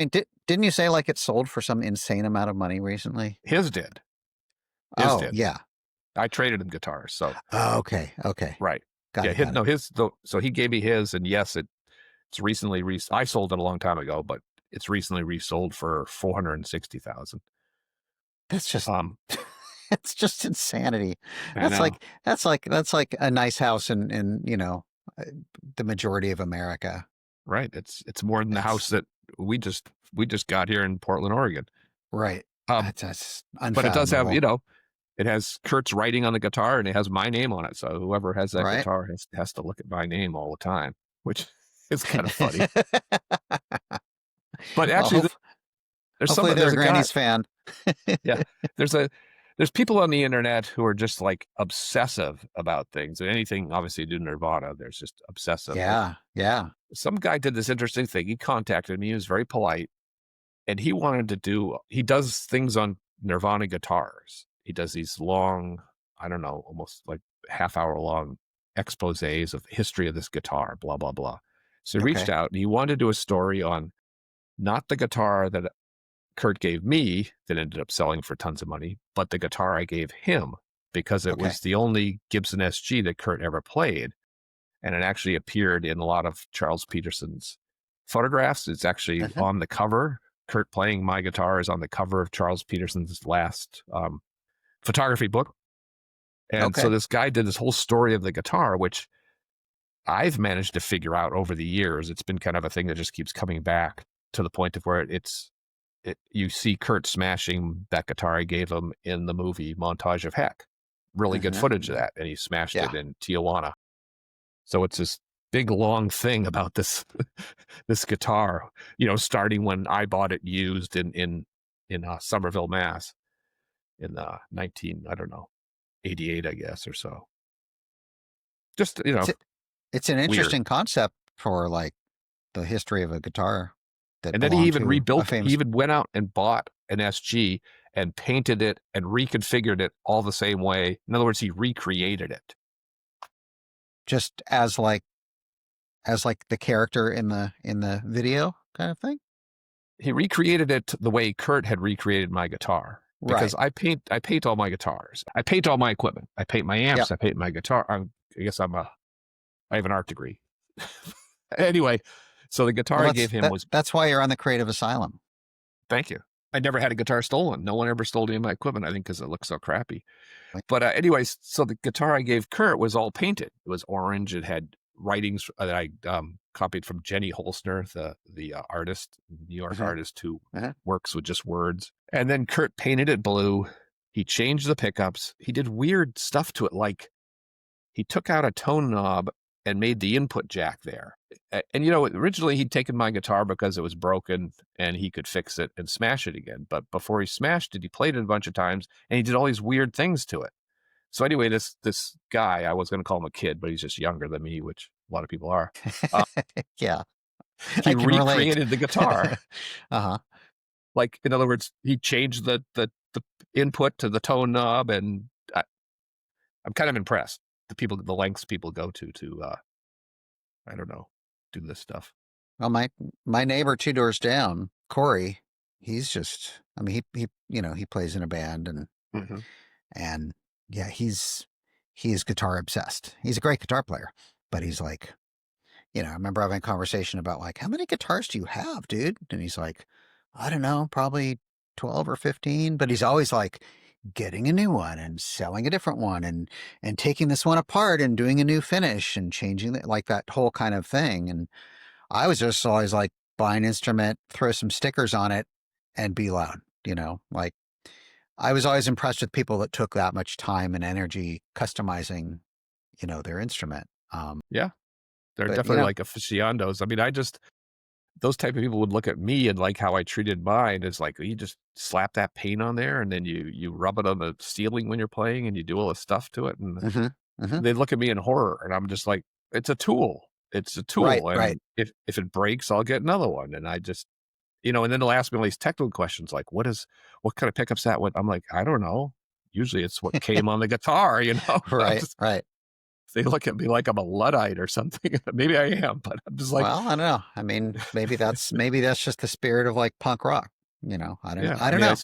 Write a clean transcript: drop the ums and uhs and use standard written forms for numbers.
And didn't you say like it sold for some insane amount of money recently? His did. Oh, yeah. I traded him guitars. So, Oh, okay. Okay. right. Got Yeah. it. So he gave me his, and yes, it's recently, I sold it a long time ago, but it's recently resold for 460,000. That's just, it's just insanity. I know. That's like a nice house in, the majority of America. Right. It's more than the house that we just got here in Portland, Oregon. Right. That's But it does have, unfathomable. it has Kurt's writing on the guitar, and it has my name on it. So whoever has that Right. guitar has to look at my name all the time, which is kind of funny. But actually, hopefully they're a Granny's fan. Yeah, there's people on the internet who are just like obsessive about things, and anything obviously to do Nirvana, there's just obsessive. Yeah, yeah. Some guy did this interesting thing. He contacted me. He was very polite, and he does things on Nirvana guitars. He does these long, I don't know, almost like half-hour long exposés of the history of this guitar, blah, blah, blah. So he reached out, and he wanted to do a story on not the guitar that Kurt gave me that ended up selling for tons of money, but the guitar I gave him, because it was the only Gibson SG that Kurt ever played. And it actually appeared in a lot of Charles Peterson's photographs. It's actually on the cover. Kurt playing my guitar is on the cover of Charles Peterson's last photography book. And so this guy did this whole story of the guitar, which I've managed to figure out over the years. It's been kind of a thing that just keeps coming back to the point of where you see Kurt smashing that guitar I gave him in the movie Montage of Heck. Really good footage of that. And he smashed it in Tijuana. So it's this big, long thing about this guitar, starting when I bought it used in Somerville, Mass. In 88, I guess, or so. Just, it's an interesting concept for like the history of a guitar. And then he even rebuilt it. He even went out and bought an SG and painted it and reconfigured it all the same way. In other words, he recreated it. Just as like the character in the video kind of thing? He recreated it the way Kurt had recreated my guitar. Because I paint all my guitars. I paint all my equipment. I paint my amps. I paint my guitar. I have an art degree. Anyway, so the guitar I gave him that's why you're on the Creative Asylum. Thank you. I never had a guitar stolen. No one ever stole any of my equipment, I think, because it looks so crappy. But anyways, so the guitar I gave Kurt was all painted. It was orange. It had writings that I copied from Jenny Holzner, the artist, New York artist who works with just words. And then Kurt painted it blue. He changed the pickups. He did weird stuff to it, like he took out a tone knob and made the input jack there. And, originally he'd taken my guitar because it was broken and he could fix it and smash it again. But before he smashed it, he played it a bunch of times and he did all these weird things to it. So anyway, this guy, I was going to call him a kid, but he's just younger than me, which a lot of people are. Yeah. He recreated the guitar. Like, in other words, he changed the input to the tone knob, and I'm kind of impressed. The lengths people go to I don't know, do this stuff. Well, my neighbor 2 doors down, Corey, he's just, I mean, he plays in a band and yeah, he's guitar obsessed. He's a great guitar player, but he's like, I remember having a conversation about like, how many guitars do you have, dude? And he's like, I don't know, probably 12 or 15, but he's always like getting a new one and selling a different one and taking this one apart and doing a new finish and changing it, like that whole kind of thing. And I was just always like, buy an instrument, throw some stickers on it and be loud, like I was always impressed with people that took that much time and energy customizing, their instrument. Yeah, they're definitely like aficionados. I mean, those type of people would look at me and like how I treated mine is like, you just slap that paint on there and then you rub it on the ceiling when you're playing and you do all the stuff to it. And they look at me in horror and I'm just like, it's a tool. It's a tool. Right. If it breaks, I'll get another one. And I just, and then they'll ask me all these technical questions like, what kind of pickups that one? I'm like, I don't know. Usually it's what came on the guitar, Right. they look at me like I'm a Luddite or something. Maybe I am, but I'm just like, well, I don't know. I mean, maybe that's just the spirit of like punk rock. You know, I don't I mean, know.